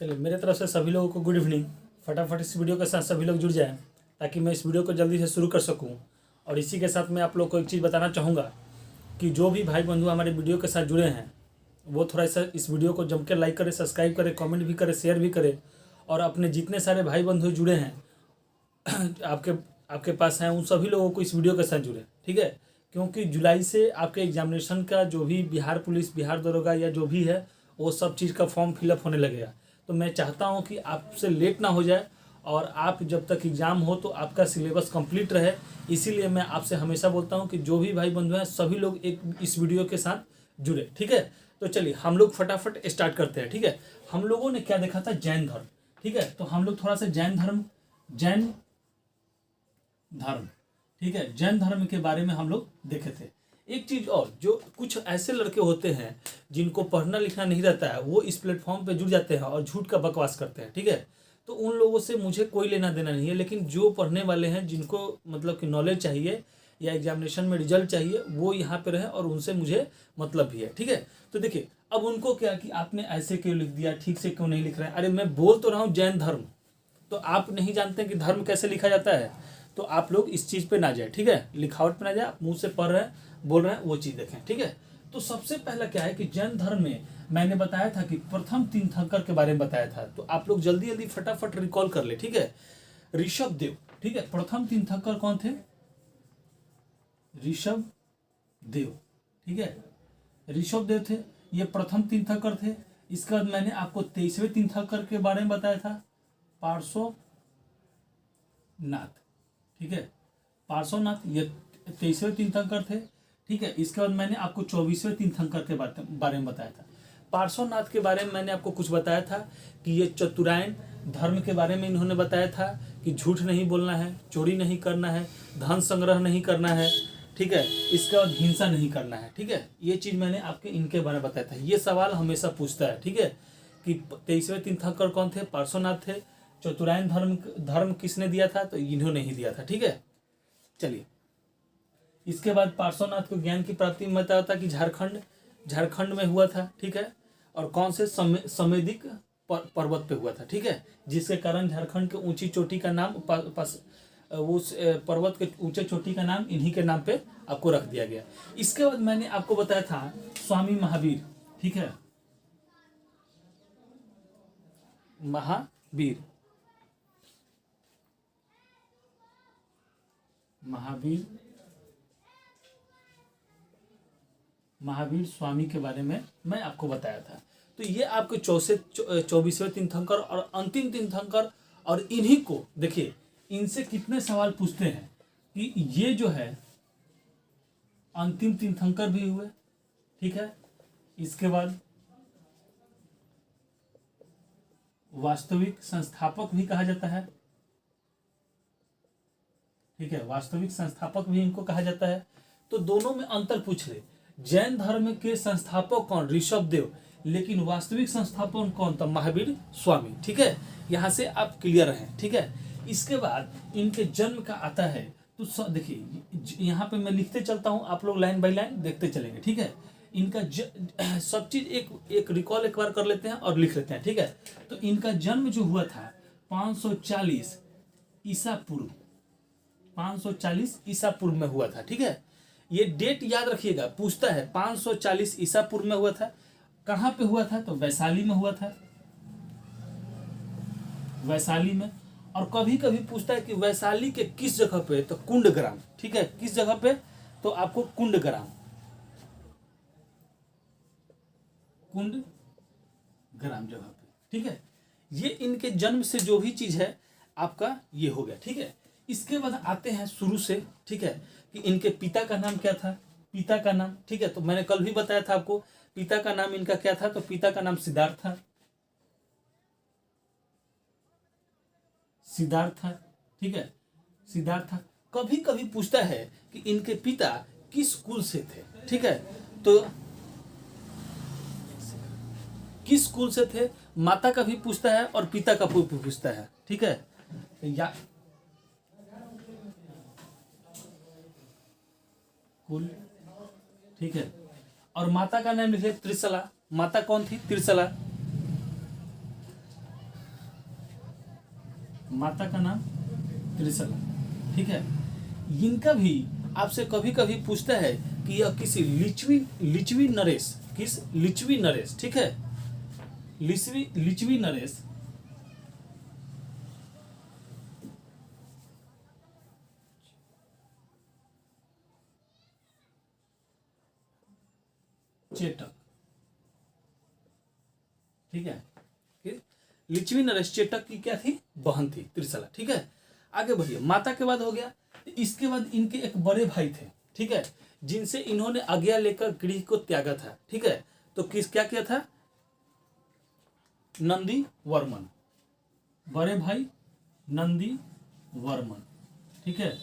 चलिए, मेरे तरफ से सभी लोगों को गुड इवनिंग। फटाफट इस वीडियो के साथ सभी लोग जुड़ जाएं ताकि मैं इस वीडियो को जल्दी से शुरू कर सकूं। और इसी के साथ मैं आप लोग को एक चीज़ बताना चाहूँगा कि जो भी भाई बंधु हमारे वीडियो के साथ जुड़े हैं वो थोड़ा सा इस वीडियो को जम के लाइक करें, सब्सक्राइब करें, कमेंट भी करें, शेयर भी करें। और अपने जितने सारे भाई बंधु जुड़े हैं आपके आपके पास हैं, उन सभी लोगों को इस वीडियो के साथ जुड़े, ठीक है। क्योंकि जुलाई से आपके एग्जामिनेशन का जो भी बिहार पुलिस, बिहार दरोगा या जो भी है वो सब चीज़ का फॉर्म फिलअप होने लगेगा। तो मैं चाहता हूं कि आपसे लेट ना हो जाए और आप जब तक एग्ज़ाम हो तो आपका सिलेबस कंप्लीट रहे। इसीलिए मैं आपसे हमेशा बोलता हूं कि जो भी भाई बंधु हैं सभी लोग एक इस वीडियो के साथ जुड़े, ठीक है। तो चलिए हम लोग फटाफट स्टार्ट करते हैं, ठीक है। हम लोगों ने क्या देखा था, जैन धर्म, ठीक है। तो हम लोग थोड़ा सा जैन धर्म, ठीक है, जैन धर्म के बारे में हम लोग देखे थे। एक चीज और, जो कुछ ऐसे लड़के होते हैं जिनको पढ़ना लिखना नहीं रहता है, वो इस प्लेटफॉर्म पे जुड़ जाते हैं और झूठ का बकवास करते हैं, ठीक है। तो उन लोगों से मुझे कोई लेना देना नहीं है, लेकिन जो पढ़ने वाले हैं, जिनको मतलब कि नॉलेज चाहिए या एग्जामिनेशन में रिजल्ट चाहिए, वो यहाँ पे रहे और उनसे मुझे मतलब भी है, ठीक है। तो देखिए, अब उनको क्या कि आपने ऐसे क्यों लिख दिया, ठीक से क्यों नहीं लिख रहे हैं। अरे मैं बोल तो रहा हूँ जैन धर्म, तो आप नहीं जानते कि धर्म कैसे लिखा जाता है। तो आप लोग इस चीज़ पे ना जाए, ठीक है, लिखावट पे ना जाए, आप मुंह से पढ़ रहे हैं, बोल रहे हैं, वो चीज़ देखें, ठीक है। तो सबसे पहला क्या है कि जैन धर्म में मैंने बताया था कि प्रथम तीर्थंकर के बारे में बताया था। तो आप लोग जल्दी जल्दी फटाफट रिकॉल कर ले, ठीक है। ऋषभ देव, ठीक है, प्रथम तीर्थंकर कौन थे, ऋषभ देव, ठीक है। ऋषभ देव थे, ये प्रथम तीर्थंकर थे। इसके बाद मैंने आपको 23वें तीर्थंकर के बारे में बताया था, पार्श्वनाथ, ठीक है। पार्श्वनाथ ये 23वें तीर्थंकर थे, ठीक है। इसके बाद मैंने आपको 24वें तीर्थंकर के बारे में बताया था। पार्श्वनाथ के बारे में मैंने आपको कुछ बताया था कि ये चतुरायन धर्म के बारे में इन्होंने बताया था कि झूठ नहीं बोलना है, चोरी नहीं करना है, धन संग्रह नहीं करना है, ठीक है। इसके बाद हिंसा नहीं करना है, ठीक है। ये चीज़ मैंने आपके इनके बारे में बताया था। ये सवाल हमेशा पूछता है, ठीक है, कि 23वें तीर्थंकर कौन थे, पार्श्वनाथ थे। चतुरायन धर्म किसने दिया था, तो इन्होंने ही दिया था, ठीक है। चलिए, इसके बाद पार्श्वनाथ को ज्ञान की प्राप्ति में बताया था कि झारखंड में हुआ था, ठीक है। और कौन से समेदिक पर्वत पे हुआ था, ठीक है, जिसके कारण झारखंड के ऊंची चोटी का नाम उस पर्वत के ऊंचे चोटी का नाम इन्हीं के नाम पे आपको रख दिया गया। इसके बाद मैंने आपको बताया था स्वामी महावीर, ठीक है, महावीर स्वामी के बारे में मैं आपको बताया था। तो ये आपके 24वें तीर्थंकर और अंतिम तीर्थंकर। और इन्हीं को देखिए, इनसे कितने सवाल पूछते हैं कि ये जो है अंतिम तीर्थंकर भी हुए, ठीक है। इसके बाद वास्तविक संस्थापक भी कहा जाता है, ठीक है, वास्तविक संस्थापक भी इनको कहा जाता है। तो दोनों में अंतर पूछ ले, जैन धर्म के संस्थापक कौन, ऋषभ देव, लेकिन वास्तविक संस्थापक कौन था, महावीर स्वामी, ठीक है। यहाँ से आप क्लियर हैं, ठीक है। इसके बाद इनके जन्म का आता है, तो देखिए यहाँ पे मैं लिखते चलता हूँ, आप लोग लाइन बाय लाइन देखते चलेंगे, ठीक है। इनका सब चीज एक रिकॉल एक बार कर लेते हैं और लिख लेते हैं, ठीक है। तो इनका जन्म जो हुआ था 540 ईसा पूर्व, 540 ईसा पूर्व में हुआ था, ठीक है। ये डेट याद रखिएगा, पूछता है 540 ईसा पूर्व में हुआ था। कहाँ पे हुआ था, तो वैशाली में हुआ था, वैशाली में। और कभी कभी पूछता है कि वैशाली के किस जगह पे, तो कुंडग्राम, ठीक है, किस जगह पे, तो आपको कुंडग्राम जगह पे, ठीक है। ये इनके जन्म से जो भी चीज है आपका ये हो गया, ठीक है। इसके बाद आते हैं शुरू से, ठीक है, कि इनके पिता का नाम क्या था, पिता का नाम, ठीक है। तो मैंने कल भी बताया था आपको, पिता का नाम इनका क्या था, तो पिता का नाम सिद्धार्थ था, ठीक है, सिद्धार्थ था। कभी कभी पूछता है कि इनके पिता किस कुल से थे, ठीक है। तो किस कुल से थे, माता का भी पूछता है और पिता का भी पूछता है, ठीक है। या कुल, ठीक है। और माता का नाम लिखे त्रिशला, माता कौन थी, त्रिशला, माता का नाम त्रिशला, ठीक है। इनका भी आपसे कभी कभी पूछता है कि यह किसी लिच्छवी नरेश, किस लिच्छवी नरेश, ठीक है, लिच्छवी नरेश चेटक, ठीक है। लिच्छवी नरेश चेटक की क्या थी, बहन थी त्रिशला, ठीक है। आगे बढ़िए, माता के बाद हो गया, इसके बाद इनके एक बड़े भाई थे, ठीक है, जिनसे इन्होंने आज्ञा लेकर गृह को त्यागा था, ठीक है। तो किस क्या किया था, नंदी वर्मन, बड़े भाई नंदी वर्मन, ठीक है,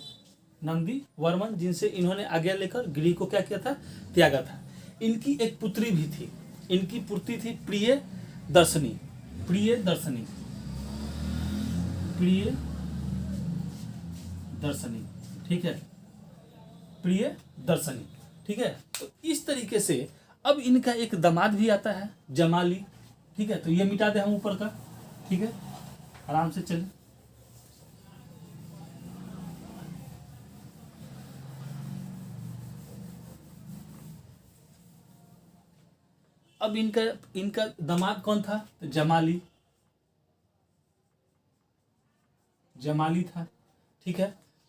नंदी वर्मन, जिनसे इन्होंने आज्ञा लेकर गृह को क्या किया था, त्यागा था। इनकी एक पुत्री भी थी, इनकी पुत्री थी प्रिय दर्शनी, प्रिय दर्शनी, प्रिय दर्शनी, ठीक है, प्रिय दर्शनी, ठीक है। तो इस तरीके से अब इनका एक दामाद भी आता है जमाली, ठीक है। तो ये मिटा दे हम ऊपर का, ठीक है, आराम से चले। अब इनका इनका दामाद कौन था, तो जमाली, जमाली था, ठीक है।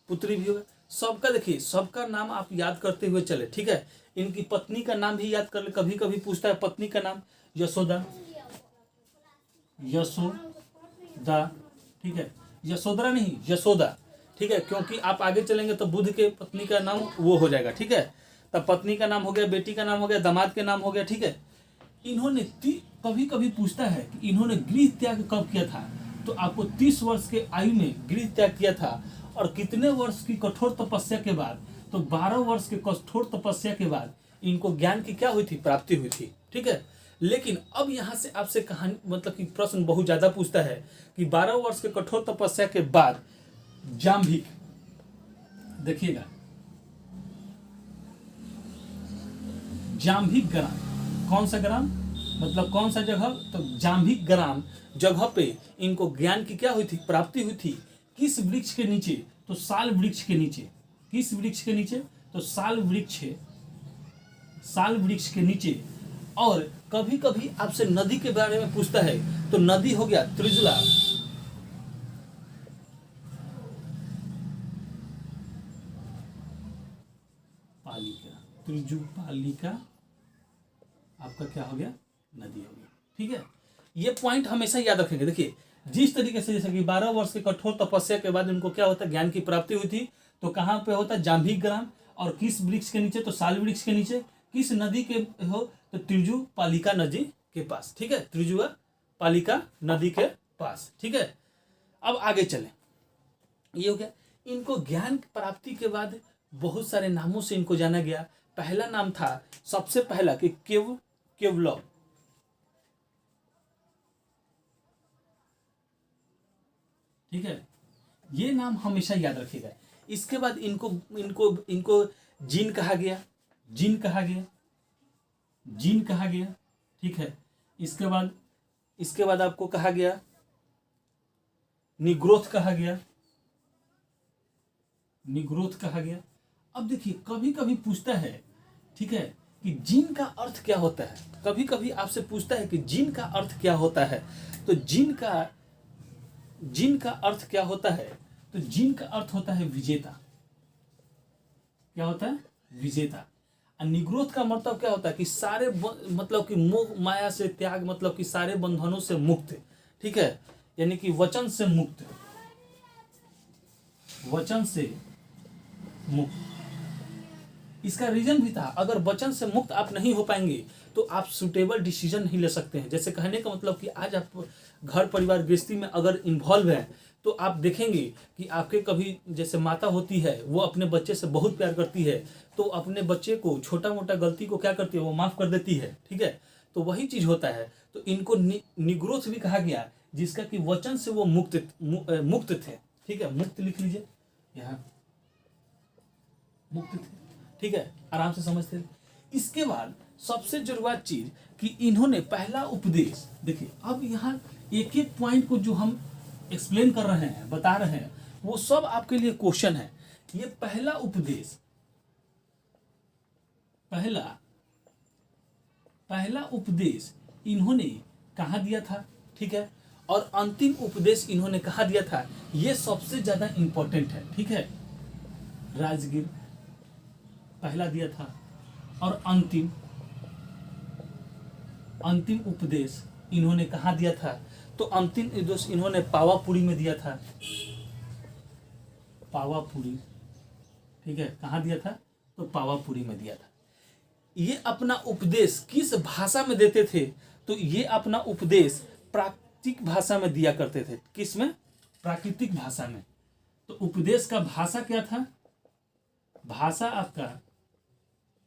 पुत्री भी हुआ, सबका देखिए, सबका नाम आप याद करते हुए चले, ठीक है। इनकी पत्नी का नाम भी याद कर ले, कभी कभी पूछता है पत्नी का नाम, यशोदा, यशोदा, ठीक है, यशोधरा नहीं, यशोदा, ठीक है, क्योंकि आप आगे चलेंगे तो बुद्ध के पत्नी का नाम वो हो जाएगा, ठीक है। तब पत्नी का नाम हो गया, बेटी का नाम हो गया, दामाद के नाम हो गया, ठीक है। इन्होंने कभी कभी पूछता है कि इन्होंने गृह त्याग कब किया था, तो आपको 30 वर्ष के आयु में गृह त्याग किया था, और कितने वर्ष की कठोर तपस्या के बाद, तो 12 वर्ष के कठोर तपस्या के बाद इनको ज्ञान की क्या हुई थी, प्राप्ति हुई थी, ठीक है। लेकिन अब यहाँ से आपसे कहानी मतलब कि प्रश्न बहुत ज्यादा पूछता है कि 12 वर्ष के कठोर तपस्या के बाद जाम्भिक, देखिएगा जाम्भिक ग्राम, कौन सा ग्राम, मतलब कौन सा जगह, तो जाम्भिक ग्राम जगह पे इनको ज्ञान की क्या हुई थी, प्राप्ति हुई थी। किस वृक्ष के नीचे, तो साल वृक्ष के नीचे, किस वृक्ष के नीचे, तो साल वृक्ष के नीचे। और कभी कभी आपसे नदी के बारे में पूछता है, तो नदी हो गया त्रिजुला, पालिका, त्रिजु पालिका आपका क्या हो गया, नदी हो गया, ठीक है। ये पॉइंट हमेशा याद रखेंगे। देखिए जिस तरीके से, जैसे कि 12 वर्ष के कठोर तपस्या के बाद इनको क्या होता है, ज्ञान की प्राप्ति हुई थी, तो कहाँ पे होता है, जाम्भिक ग्राम, और किस वृक्ष के नीचे, तो साल वृक्ष के नीचे, किस नदी के हो, तो त्रिजु पालिका नदी के पास, ठीक है, त्रिजुआ पालिका नदी के पास, ठीक है। अब आगे चले, ये हो गया। इनको ज्ञान प्राप्ति के बाद बहुत सारे नामों से इनको जाना गया। पहला नाम था सबसे पहला कि केवलव, ठीक है, ये नाम हमेशा याद रखिएगा। इसके बाद इनको इनको इनको जीन कहा गया, जीन कहा गया, जीन कहा गया, ठीक है। इसके बाद आपको कहा गया निग्रोथ कहा गया, निग्रोथ कहा गया। अब देखिए कभी कभी पूछता है, ठीक है, कि जीन का अर्थ क्या होता है, कभी कभी आपसे पूछता है कि जीन का अर्थ क्या होता है। तो जीन का अर्थ क्या होता है, तो जीन का अर्थ होता है विजेता, क्या होता है, विजेता। और निग्रोथ का मतलब क्या होता है कि सारे मतलब कि मोह माया से त्याग, मतलब कि सारे बंधनों से मुक्त, ठीक है, यानी कि वचन से मुक्त, वचन से मुक्त। इसका रीजन भी था, अगर वचन से मुक्त आप नहीं हो पाएंगे तो आप सुटेबल डिसीजन नहीं ले सकते हैं। जैसे कहने का मतलब कि आज आप घर परिवार गृहस्थी में अगर इन्वॉल्व हैं तो आप देखेंगे कि आपके कभी, जैसे माता होती है वो अपने बच्चे से बहुत प्यार करती है, तो अपने बच्चे को छोटा मोटा गलती को क्या करती है, वो माफ कर देती है, ठीक है। तो वही चीज होता है। तो इनको निग्रोथ भी कहा गया, जिसका कि वचन से वो मुक्त थे, ठीक है, मुक्त लिख लीजिए यहाँ, मुक्त थे, ठीक है, आराम से समझते हैं। इसके बाद सबसे जरूरी चीज कि इन्होंने पहला उपदेश, देखिए अब यहाँ एक एक पॉइंट को जो हम एक्सप्लेन कर रहे हैं, बता रहे हैं, वो सब आपके लिए क्वेश्चन है। ये पहला उपदेश इन्होंने कहाँ दिया था, ठीक है, और अंतिम उपदेश इन्होंने कहाँ दिया था, ये सबसे ज्यादा इंपॉर्टेंट है, ठीक है। राजगीर पहला दिया था, और अंतिम उपदेश इन्होंने कहाँ दिया था, तो अंतिम उपदेश इन्होंने पावापुरी में दिया था, पावापुरी, ठीक है, कहाँ दिया था, तो पावापुरी में दिया था। ये अपना उपदेश किस भाषा में देते थे, तो ये अपना उपदेश प्राकृतिक भाषा में दिया करते थे। किस में? प्राकृतिक भाषा में। तो उपदेश का भाषा क्या था, भाषा आपका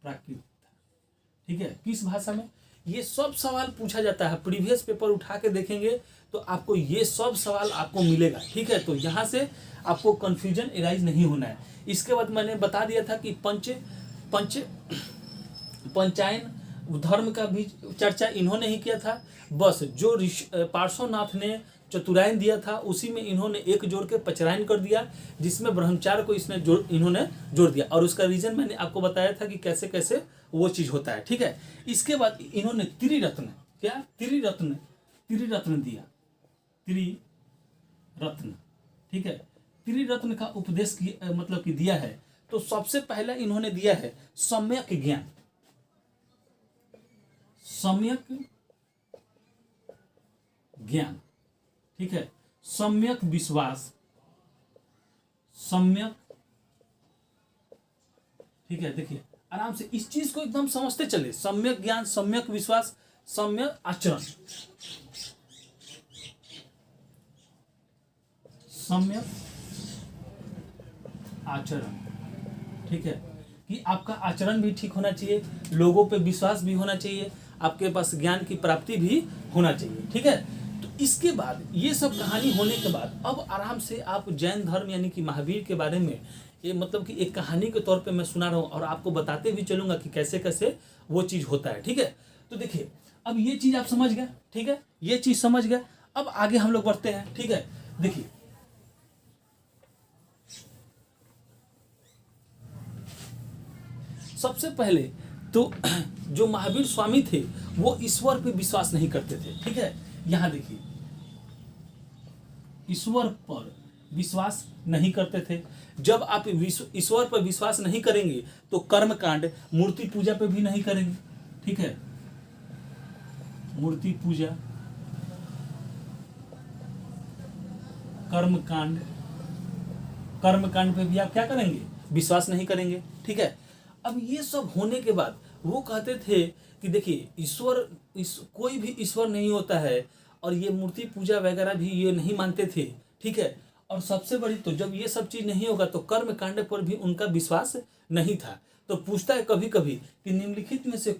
प्राकृत था, ठीक है, किस भाषा में। ये सब सवाल पूछा जाता है, प्रीवियस पेपर उठा के देखेंगे तो आपको ये सब सवाल आपको मिलेगा, ठीक है। तो यहाँ से आपको कंफ्यूजन एराइज नहीं होना है। इसके बाद मैंने बता दिया था कि पंचायन धर्म का भी चर्चा इन्होंने ही किया था। बस जो पार्श्वनाथ ने चतुरायन दिया था उसी में इन्होंने एक जोड़ के पचरायन कर दिया, जिसमें ब्रह्मचार्य को इन्होंने जोड़ दिया, और उसका रीजन मैंने आपको बताया था कि कैसे कैसे वो चीज होता है, ठीक है। इसके बाद इन्होंने त्रिरत्न दिया, त्रिरत्न, ठीक है। त्रिरत्न का उपदेश मतलब कि दिया है। तो सबसे पहला इन्होंने दिया है सम्यक ज्ञान, ठीक है, सम्यक विश्वास, ठीक है। देखिए आराम से इस चीज को एकदम समझते चले, सम्यक ज्ञान, सम्यक विश्वास, सम्यक आचरण, ठीक है, कि आपका आचरण भी ठीक होना चाहिए, लोगों पे विश्वास भी होना चाहिए, आपके पास ज्ञान की प्राप्ति भी होना चाहिए, ठीक है। तो इसके बाद ये सब कहानी होने के बाद अब आराम से आप जैन धर्म यानी कि महावीर के बारे में ये मतलब कि एक कहानी के तौर पे मैं सुना रहा हूँ, और आपको बताते भी चलूंगा कि कैसे कैसे वो चीज होता है, ठीक है। तो देखिए अब ये चीज आप समझ गए, ठीक है, ये चीज समझ गए। अब आगे हम लोग बढ़ते हैं, ठीक है। देखिए सबसे पहले तो जो महावीर स्वामी थे वो ईश्वर पे विश्वास नहीं करते थे, ठीक है। यहां देखिए ईश्वर पर विश्वास नहीं करते थे। जब आप ईश्वर पर विश्वास नहीं करेंगे तो कर्मकांड, मूर्ति पूजा पे भी नहीं करेंगे, ठीक है। मूर्ति पूजा, कर्मकांड पे भी आप क्या करेंगे, विश्वास नहीं करेंगे, ठीक है। अब ये सब होने के बाद वो कहते थे कि देखिए कोई भी ईश्वर नहीं होता है, और ये मूर्ति पूजा वगैरह भी ये नहीं मानते थे, ठीक है। और सबसे बड़ी तो जब ये सब चीज नहीं होगा तो कर्म कांड पर भी उनका विश्वास नहीं था। तो पूछता है कभी कभी कि निम्नलिखित में से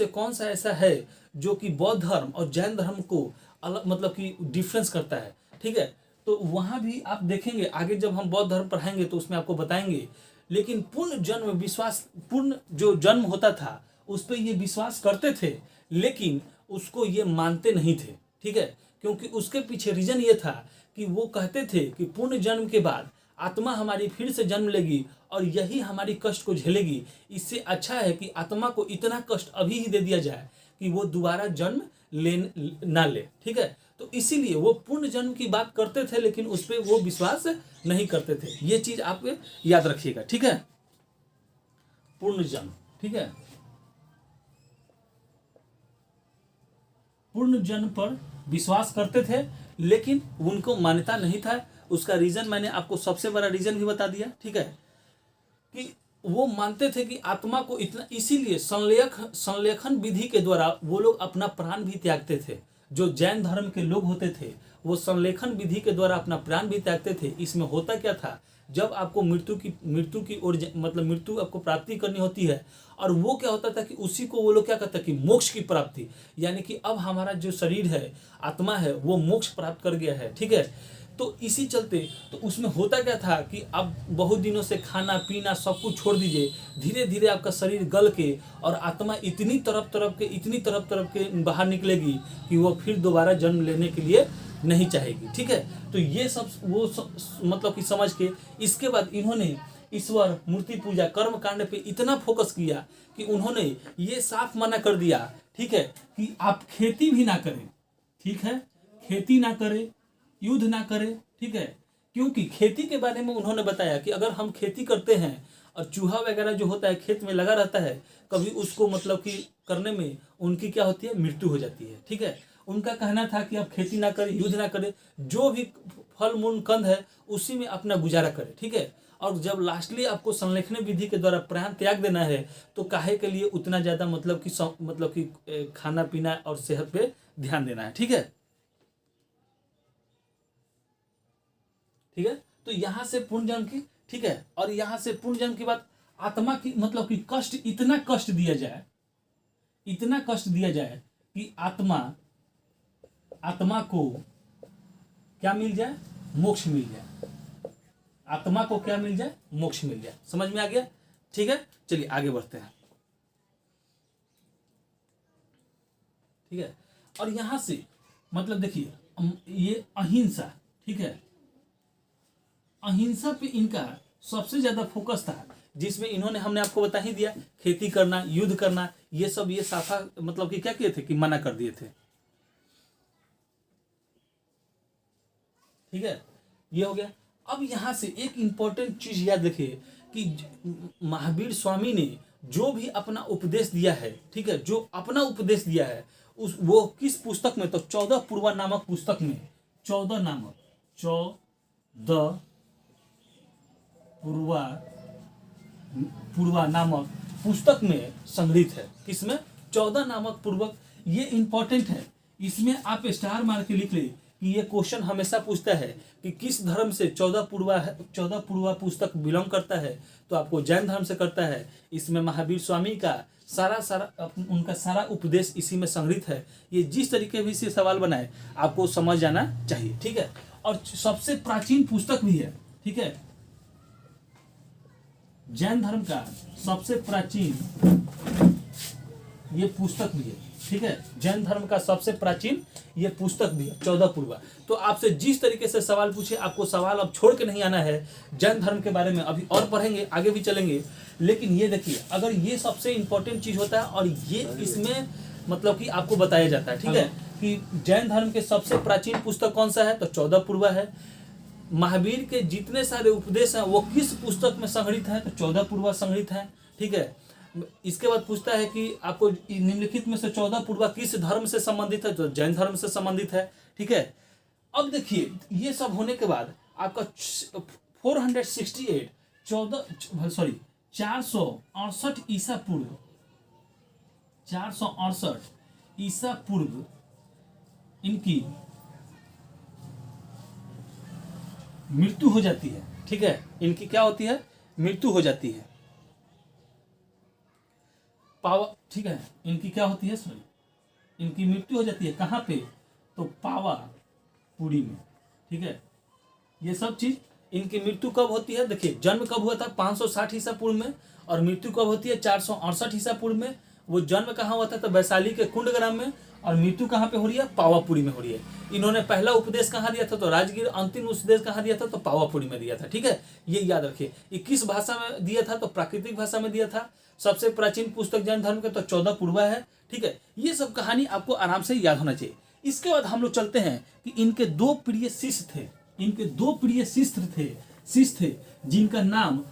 कौन सा ऐसा है जो कि बौद्ध धर्म और जैन धर्म को अलग मतलब कि डिफरेंस करता है, ठीक है। तो वहां भी आप देखेंगे आगे जब हम बौद्ध धर्म पढ़ाएंगे तो उसमें आपको बताएंगे। लेकिन पूर्ण जो जन्म होता था उस पर ये विश्वास करते थे, लेकिन उसको ये मानते नहीं थे, ठीक है। क्योंकि उसके पीछे रीजन ये था कि वो कहते थे कि पूर्ण जन्म के बाद आत्मा हमारी फिर से जन्म लेगी और यही हमारी कष्ट को झेलेगी। इससे अच्छा है कि आत्मा को इतना कष्ट अभी ही दे दिया जाए कि वो दोबारा जन्म ना ले, ठीक है। तो इसीलिए वो पूर्ण जन्म की बात करते थे, लेकिन उस पर वो विश्वास नहीं करते थे। ये चीज आप याद रखिएगा, ठीक है। पूर्ण जन्म, ठीक है, पूर्ण जन्म पर विश्वास करते थे, लेकिन उनको मान्यता नहीं था। उसका रीजन मैंने आपको सबसे बड़ा रीजन भी बता दिया, ठीक है, कि वो मानते थे कि आत्मा को इतना, इसीलिए संलेखन विधि के द्वारा वो लोग अपना प्राण भी त्यागते थे। जो जैन धर्म के लोग होते थे वो संलेखन विधि के द्वारा अपना प्राण भी त्यागते थे। इसमें होता क्या था, जब आपको मृत्यु की ओर मतलब मृत्यु आपको प्राप्ति करनी होती है, और वो क्या होता था कि उसी को वो लोग क्या कहता है कि मोक्ष की प्राप्ति, यानी कि अब हमारा जो शरीर है, आत्मा है, वो मोक्ष प्राप्त कर गया है, ठीक है। तो इसी चलते तो उसमें होता क्या था कि अब बहुत दिनों से खाना पीना सब कुछ छोड़ दीजिए, धीरे धीरे आपका शरीर गल के और आत्मा इतनी तरफ के बाहर निकलेगी कि वो फिर दोबारा जन्म लेने के लिए नहीं चाहेगी। ठीक है, तो ये सब वो मतलब कि समझ के इसके बाद इन्होंने ईश्वर मूर्ति पूजा कर्म कांड पे इतना फोकस किया कि उन्होंने ये साफ मना कर दिया, ठीक है, कि आप खेती भी ना करें। ठीक है, खेती ना करें, युद्ध ना करें। ठीक है, क्योंकि खेती के बारे में उन्होंने बताया कि अगर हम खेती करते हैं और चूहा वगैरह जो होता है खेत में लगा रहता है, कभी उसको मतलब कि करने में उनकी क्या होती है, मृत्यु हो जाती है। ठीक है, उनका कहना था कि आप खेती ना करें, युद्ध ना करें, जो भी फल मूल कंद है उसी में अपना गुजारा करें। ठीक है, और जब लास्टली आपको संलेखन विधि के द्वारा प्राण त्याग देना है तो काहे के लिए उतना ज़्यादा मतलब कि खाना पीना और सेहत पे ध्यान देना है। ठीक है, ठीक है, तो यहाँ से पुनर्जन्म की, ठीक है, और यहाँ से पुनर्जन्म की बात, आत्मा की मतलब कि कष्ट, इतना कष्ट दिया जाए, इतना कष्ट दिया जाए कि आत्मा को क्या मिल जाए, मोक्ष मिल जाए। आत्मा को क्या मिल जाए, मोक्ष मिल जाए। समझ में आ गया? ठीक है, चलिए आगे बढ़ते हैं। ठीक है, और यहां से मतलब देखिए ये अहिंसा, ठीक है, अहिंसा पे इनका सबसे ज्यादा फोकस था, जिसमें इन्होंने, हमने आपको बता ही दिया, खेती करना, युद्ध करना, ये सब ये साफा मतलब कि क्या किए थे कि मना कर दिए थे। ठीक है, ये हो गया। अब यहां से एक इंपॉर्टेंट चीज याद रखिए कि महावीर स्वामी ने जो भी अपना उपदेश दिया है, ठीक है, जो अपना उपदेश दिया है उस वो किस पुस्तक में, तो 14 पूर्वा नामक पुस्तक में, 14 पूर्वा नामक पुस्तक में संग्रहित है। किसमें? 14 नामक पूर्वक। ये इंपॉर्टेंट है, इसमें आप स्टार मार के लिख ले कि ये क्वेश्चन हमेशा पूछता है कि किस धर्म से 14 पूर्वा पुस्तक बिलोंग करता है, तो आपको जैन धर्म से करता है। इसमें महावीर स्वामी का उनका सारा उपदेश इसी में संग्रहित है। ये जिस तरीके भी से सवाल बनाए आपको समझ जाना चाहिए। ठीक है, और सबसे प्राचीन पुस्तक भी है। ठीक है, जैन धर्म का सबसे प्राचीन ये पुस्तक भी है। ठीक है, जैन धर्म का सबसे प्राचीन ये पुस्तक भी है, 14 पूर्वा। तो आपसे जिस तरीके से सवाल पूछे, आपको सवाल अब छोड़ के नहीं आना है। जैन धर्म के बारे में अभी और पढ़ेंगे, आगे भी चलेंगे, लेकिन ये देखिए, अगर ये सबसे इंपॉर्टेंट चीज होता है और ये इसमें मतलब कि आपको बताया जाता है, ठीक है, कि जैन धर्म के सबसे प्राचीन पुस्तक कौन सा है, तो 14 पूर्वा है। महावीर के जितने सारे उपदेश हैं वो किस पुस्तक में संग्रहित है, तो 14 पूर्वा संग्रहित है। ठीक है, इसके बाद पूछता है कि आपको निम्नलिखित में से 14 पूर्वा किस धर्म से संबंधित है, तो जैन धर्म से संबंधित है। ठीक है, अब देखिए ये सब होने के बाद आपका 468 468 ईसा पूर्व, 468 ईसा पूर्व इनकी मृत्यु हो जाती है। ठीक है, इनकी क्या होती है, मृत्यु हो जाती है। ठीक है, इनकी क्या होती है, सॉरी, इनकी मृत्यु हो जाती है। कहाँ पे, तो पावापुरी में। ठीक है, ये सब चीज, इनकी मृत्यु कब होती है, देखिए जन्म कब हुआ था 560 ईसा पूर्व में, और मृत्यु कब होती है 468 ईसा पूर्व में। वो जन्म कहाँ हुआ था, तो वैशाली के कुंड ग्राम में, और मृत्यु कहाँ पे हो रही है, पावापुरी में हो रही है। इन्होंने पहला उपदेश कहाँ दिया था, तो राजगीर। अंतिम उपदेश कहाँ दिया था, तो पावापुरी में दिया था। ठीक है, ये याद रखिए। ये किस भाषा में दिया था, तो प्राकृतिक भाषा में दिया था। सबसे प्राचीन पुस्तक जैन धर्म के तो 14 पूर्वा है। ठीक है, ये सब कहानी आपको आराम से याद होना चाहिए। इसके बाद हम लोग चलते हैं कि इनके 2 प्रिय शिष्य थे, इनके 2 प्रिय शिष्य थे जिनका नाम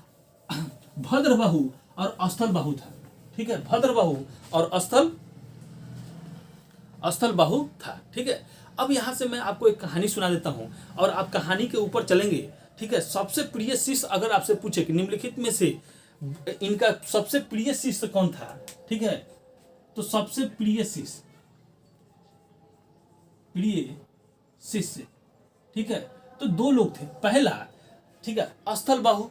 भद्रबाहु और स्थलबाहु था। ठीक है, भद्रबाहु और स्थलबाहु था। ठीक है, अब यहां से मैं आपको एक कहानी सुना देता हूं और आप कहानी के ऊपर चलेंगे। ठीक है, सबसे प्रिय शिष्य अगर आपसे पूछे कि निम्नलिखित में से इनका सबसे प्रिय शिष्य कौन था, ठीक है, तो सबसे प्रिय शिष्य, ठीक है, तो 2 लोग थे। पहला, ठीक है, स्थलबाहु,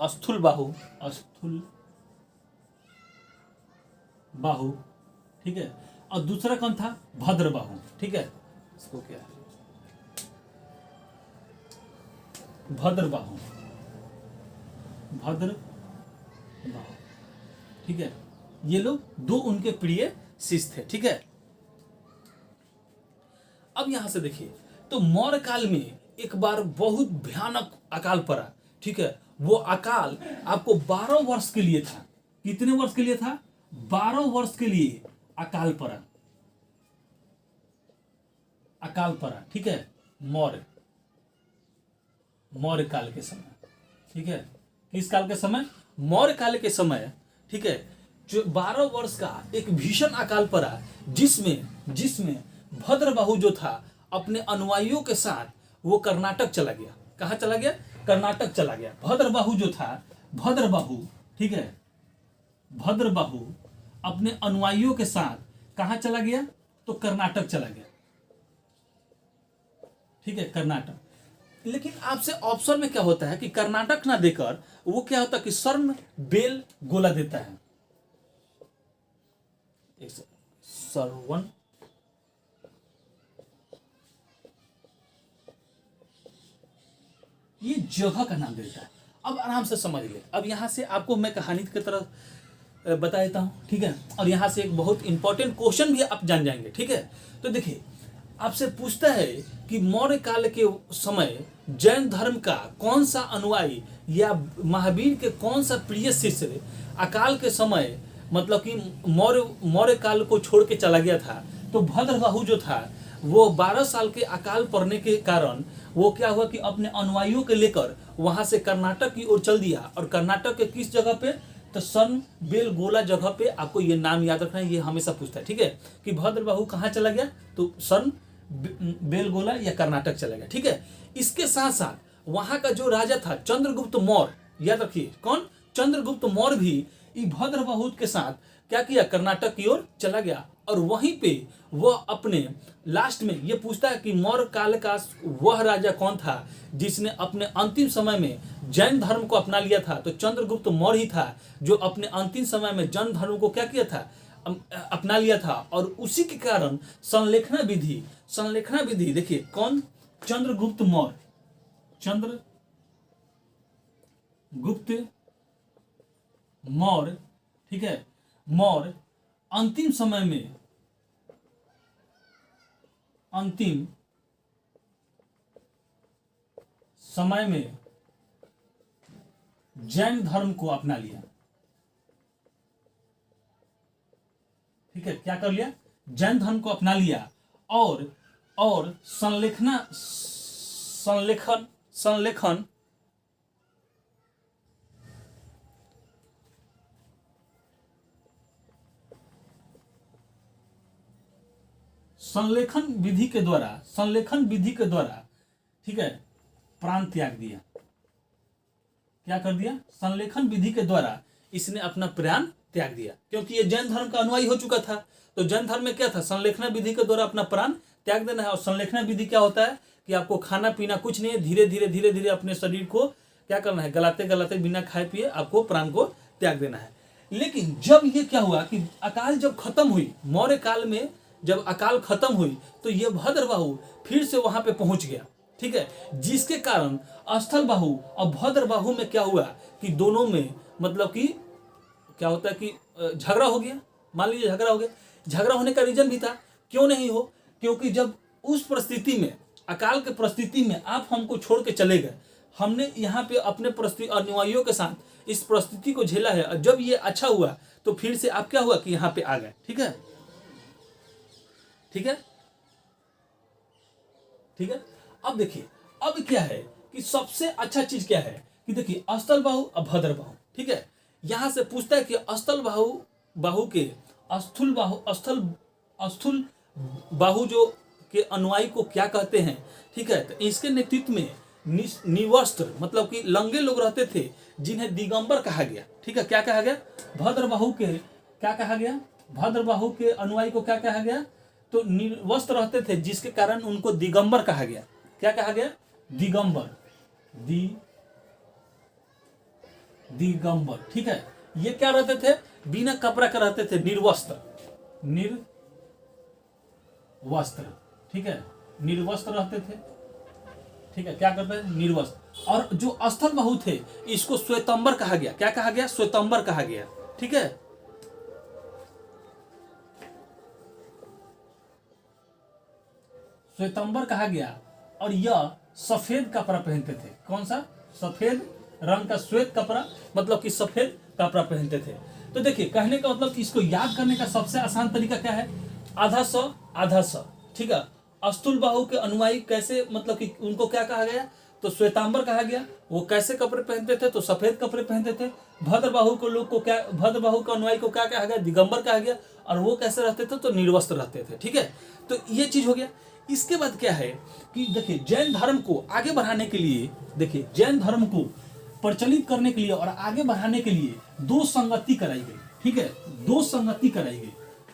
स्थूलबाहु, ठीक है, और दूसरा कौन था, भद्रबाहु। ठीक है, इसको क्या है, भद्रबाहु, ठीक है, ये लोग 2 उनके प्रिय शिष्य थे। ठीक है, अब यहां से देखिए, तो मौर्य काल में एक बार बहुत भयानक अकाल पड़ा, ठीक है। वो अकाल आपको 12 वर्ष के लिए था। कितने वर्ष के लिए था? 12 वर्ष के लिए अकाल पड़ा, अकाल पड़ा, ठीक है। मौर्य काल के समय, ठीक है। किस काल के समय? मौर्य काल के समय, ठीक है। जो 12 वर्ष का एक भीषण अकाल पड़ा, जिसमें भद्रबाहु जो था अपने अनुयायियों के साथ वो कर्नाटक चला गया। कहाँ चला गया? कर्नाटक चला गया। भद्रबाहु जो था, भद्रबाहु, ठीक है, भद्रबाहु अपने अनुयायियों के साथ कहाँ चला गया? तो कर्नाटक चला गया, ठीक है, कर्नाटक। लेकिन आपसे ऑप्शन में क्या होता है कि कर्नाटक ना देकर वो क्या होता है कि सर्म बेल गोला देता है। सर्वन ये जगह का नाम देता है। अब आराम से समझ ले। अब यहां से आपको मैं कहानी की तरह बता देता हूं, ठीक है। और यहां से एक बहुत इंपॉर्टेंट क्वेश्चन भी आप जान जाएंगे, ठीक है। तो देखिए, आपसे पूछता है कि मौर्य काल के समय जैन धर्म का कौन सा अनुयायी या महावीर के कौन सा प्रिय शिष्य अकाल के समय मतलब कि मौर्य काल को छोड़ के चला गया था। तो भद्रबाहु जो था वो 12 साल के अकाल पड़ने के कारण वो क्या हुआ कि अपने अनुयायियों के लेकर वहां से कर्नाटक की ओर चल दिया। और कर्नाटक के किस जगह पे? तो सन बेलगोला जगह पे। आपको ये नाम याद रखना है, ये हमेशा पूछता है, ठीक है, कि भद्रबाहु कहाँ चला गया? तो सन बेलगोला या कर्नाटक चला गया, ठीक है। इसके साथ साथ वहां का जो राजा था चंद्रगुप्त मौर्य, याद रखिए कौन? चंद्रगुप्त मौर्य भी भद्रबाहु के साथ क्या किया? कर्नाटक की ओर चला गया। और वहीं पे वह अपने लास्ट में ये पूछता है कि मौर्य काल का वह राजा कौन था जिसने अपने अंतिम समय में जैन धर्म को अपना लिया था। तो चंद्रगुप्त मौर्य ही था जो अपने अंतिम समय में जैन धर्म को क्या किया था? अपना लिया था। और उसी के कारण संलेखना विधि देखिए कौन? चंद्रगुप्त मौर्य, चंद्रगुप्त मौर्य, ठीक है। मौर्य अंतिम समय में जैन धर्म को अपना लिया, ठीक है। क्या कर लिया? जैन धर्म को अपना लिया। और संलेखन विधि के द्वारा, ठीक है, प्राण त्याग दिया। क्या कर दिया? संलेखन विधि के द्वारा इसने अपना प्राण त्याग दिया, क्योंकि ये जैन धर्म का अनुयायी हो चुका था। तो जैन धर्म में क्या था? संलेखना विधि के द्वारा अपना प्राण त्याग देना है। और संलेखना विधि क्या होता है कि आपको खाना पीना कुछ नहीं है, धीरे धीरे अपने शरीर को क्या करना है? गलाते बिना खाए पिए आपको प्राण को त्याग देना है। लेकिन जब ये क्या हुआ कि अकाल जब खत्म हुई, मौर्य काल में जब अकाल खत्म हुई, तो ये भद्रबाहु फिर से वहां पे पहुंच गया, ठीक है। जिसके कारण स्थलबाहु और भद्रबाहु में क्या हुआ कि दोनों में मतलब कि क्या होता है कि झगड़ा हो गया। मान लीजिए झगड़ा हो गया। झगड़ा होने का रीजन भी था, क्यों नहीं हो? क्योंकि जब उस परिस्थिति में, अकाल के परिस्थिति में आप हमको छोड़ के चले गए, हमने यहाँ पे अपने अनुयायियों के साथ इस परिस्थिति को झेला है। और जब ये अच्छा हुआ तो फिर से आप क्या हुआ कि यहाँ पे आ गए, ठीक है, ठीक है, ठीक है। अब देखिए, अब क्या है कि सबसे अच्छा चीज क्या है कि देखिए स्थलबाहु और भद्रबाहु, ठीक है। यहां से पूछता है कि स्थल बाहु जो के अनुयायी को क्या कहते हैं, ठीक है। तो इसके नेतृत्व में निवस्त्र मतलब कि लंगे लोग रहते थे, जिन्हें दिगंबर कहा गया, ठीक है। क्या कहा गया? भद्रबाहु के क्या कहा गया? भद्रबाहु के अनुयायी को क्या कहा गया? तो निर्वस्त्र रहते थे, जिसके कारण उनको दिगंबर कहा गया। क्या कहा गया? दिगंबर, दिगंबर, ठीक है। ये क्या रहते थे? बिना कपड़ा के रहते थे, निर्वस्त्र, ठीक है, निर्वस्त्र रहते थे, ठीक है। क्या करते थे? निर्वस्त्र। और जो स्थलबाहु थे इसको श्वेतंबर कहा गया। क्या कहा गया? श्वेतंबर कहा गया, ठीक है। श्वेतांबर कहा गया, और यह सफेद कपड़ा पहनते थे। कौन सा? सफेद रंग का श्वेत कपड़ा, मतलब कि सफेद कपड़ा पहनते थे। तो देखिए कहने का मतलब कि इसको याद करने का सबसे आसान तरीका क्या है? आधा स आधा स, ठीक है। अस्तुल बाहु के अनुयायी कैसे, मतलब कि उनको क्या कहा गया? तो श्वेतांबर कहा गया। वो कैसे कपड़े पहनते थे? तो सफेद कपड़े पहनते थे। भद्रबाहु को लोग को क्या, भद्रबाहु के अनुयायी को क्या कहा गया? दिगंबर कहा गया। और वो कैसे रहते थे? तो निर्वस्त्र रहते थे, ठीक है। तो ये चीज हो गया। इसके बाद क्या है कि देखिए जैन धर्म को आगे बढ़ाने के लिए, देखिए जैन धर्म को प्रचलित करने के लिए और आगे बढ़ाने के लिए दो संगति कराई गई, ठीक है। दो संगति कराई गई,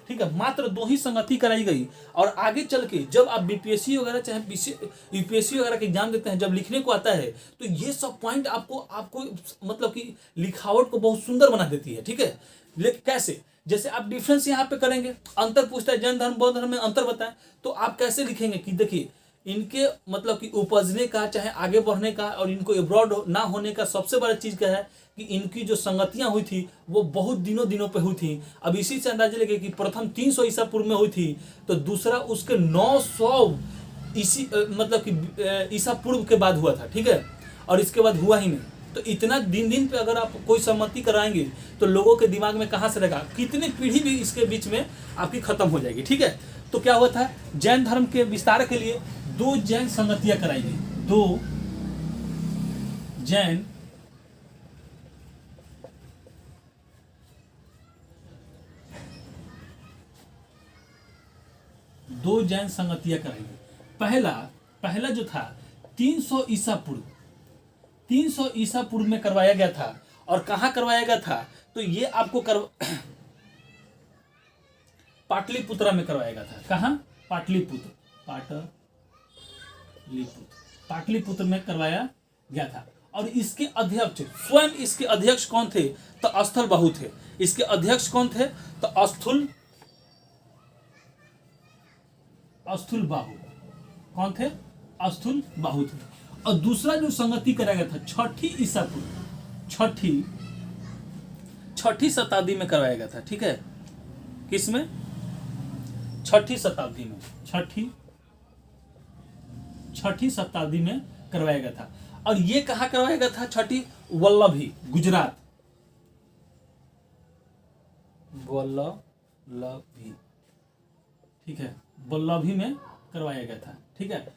ठीक है। मात्र दो ही संगति कराई गई। और आगे चल के जब आप बीपीएससी वगैरह चाहे यूपीएससी वगैरह के एग्जाम देते हैं, जब लिखने को आता है तो ये सब पॉइंट आपको मतलब कि लिखावट को बहुत सुंदर बना देती है, ठीक है। लेकिन कैसे? जैसे आप डिफरेंस यहाँ पे करेंगे, अंतर पूछता है जैन धर्म बौद्ध धर्म में अंतर बताएं, तो आप कैसे लिखेंगे कि देखिए इनके मतलब कि उपजने का, चाहे आगे बढ़ने का और इनको एब्रॉड ना होने का सबसे बड़ा चीज क्या है कि इनकी जो संगतियां हुई थी वो बहुत दिनों पे हुई थी। अब इसी से अंदाजा लगे कि प्रथम 300 ईसा पूर्व में हुई थी, तो दूसरा उसके 900 इसी मतलब कि ईसा पूर्व के बाद हुआ था, ठीक है। और इसके बाद हुआ ही नहीं। तो इतना दिन पे अगर आप कोई सम्मति कराएंगे तो लोगों के दिमाग में कहाँ से रहेगा? कितनी पीढ़ी भी इसके बीच में आपकी खत्म हो जाएगी, ठीक है। तो क्या हुआ था? जैन धर्म के विस्तार के लिए दो जैन संगतियां कराई गई। दो जैन संगतियां कराई गई। पहला जो था 300 ईसा पूर्व में करवाया गया था। और कहाँ करवाया गया था? तो ये आपको पाटलिपुत्रा में करवाया गया था। कहाँ? पाटलिपुत्र में करवाया गया था। और इसके अध्यक्ष, स्वयं इसके अध्यक्ष कौन थे? तो अस्थल बाहु थे। इसके अध्यक्ष कौन थे? तो अस्थुल बाहु। कौन थे? अस्थुल बाहु थे। और दूसरा जो संगति कराया गया था छठी शताब्दी में करवाया गया था, ठीक है। किसमें? छठी शताब्दी में करवाया गया था। और ये कहाँ करवाया गया था? छठी वल्लभी, गुजरात। वल्लभी, ठीक है, वल्लभी में करवाया गया था, ठीक है।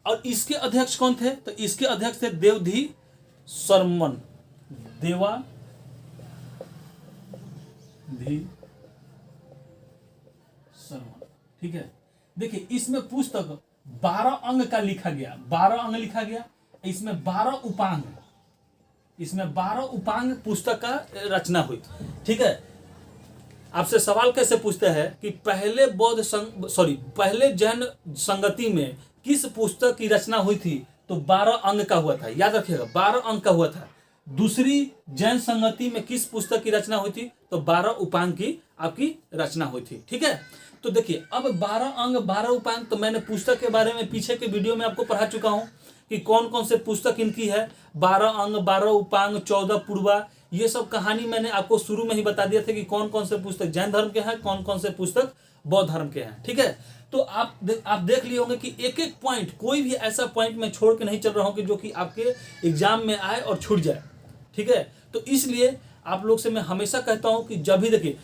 और इसके अध्यक्ष कौन थे? तो इसके अध्यक्ष थे देवधी शर्मन, ठीक है। देखिए इसमें पुस्तक 12 अंग का लिखा गया, 12 अंग लिखा गया। इसमें 12 उपांग पुस्तक का रचना हुई, ठीक है। आपसे सवाल कैसे पूछते हैं कि पहले जैन संगति में किस पुस्तक की रचना हुई थी? तो 12 अंग का हुआ था, याद रखिएगा 12 अंग का हुआ था। दूसरी जैन संगति में किस पुस्तक की रचना हुई थी? तो 12 उपांग की आपकी रचना हुई थी, ठीक है। तो देखिए अब 12 अंग 12 उपांग, तो मैंने पुस्तक के बारे में पीछे के वीडियो में आपको पढ़ा चुका हूं कि कौन कौन से पुस्तक इनकी है। 12 अंग, 12 उपांग, 14 पूर्वा, ये सब कहानी मैंने आपको शुरू में ही बता दिया था कि कौन कौन से पुस्तक जैन धर्म के हैं, कौन कौन से पुस्तक बौद्ध धर्म के हैं, ठीक है। तो आप देख लिए होंगे कि एक एक पॉइंट, कोई भी ऐसा पॉइंट मैं छोड़ के नहीं चल रहा हूं कि जो कि आपके एग्जाम में आए और छूट जाए, ठीक है। तो इसलिए आप लोग से मैं हमेशा कहता हूं कि जब भी देखिए,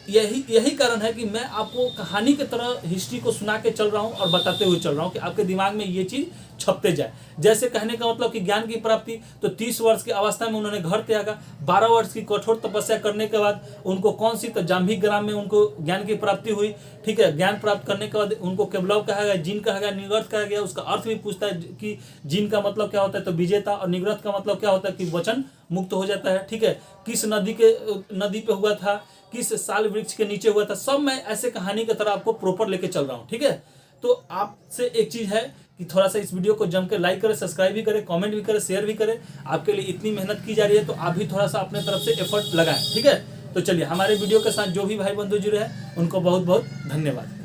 यही कारण है कि मैं आपको कहानी की तरह हिस्ट्री को सुना के चल रहा हूं और बताते हुए चल रहा हूं कि आपके दिमाग में ये चीज छपते जाए। जैसे कहने का मतलब कि ज्ञान की प्राप्ति, तो 30 वर्ष की अवस्था में उन्होंने घर त्यागा। 12 वर्ष की कठोर तपस्या करने के बाद उनको कौन सी, तो जाम्भी ग्राम में उनको ज्ञान की प्राप्ति हुई, ठीक है। ज्ञान प्राप्त करने के बाद उनको केवलव कहा गया, जिन कहा गया, निग्रथ कहा गया। उसका अर्थ भी पूछता है कि जिन का मतलब क्या होता है, तो विजेता, और निग्रथ का मतलब क्या होता है कि वचन मुक्त हो जाता है, ठीक है। किस नदी पे हुआ था, किस साल वृक्ष के नीचे हुआ था, सब मैं ऐसे कहानी की तरह आपको प्रॉपर लेके चल रहा हूँ, ठीक है। तो आपसे एक चीज है कि थोड़ा सा इस वीडियो को जम के लाइक करें, सब्सक्राइब भी करें, कमेंट भी करें, शेयर भी करें। आपके लिए इतनी मेहनत की जा रही है तो आप भी थोड़ा सा अपने तरफ से एफर्ट लगाएं, ठीक है। तो चलिए हमारे वीडियो के साथ जो भी भाई बंधु जुड़े हैं उनको बहुत बहुत धन्यवाद।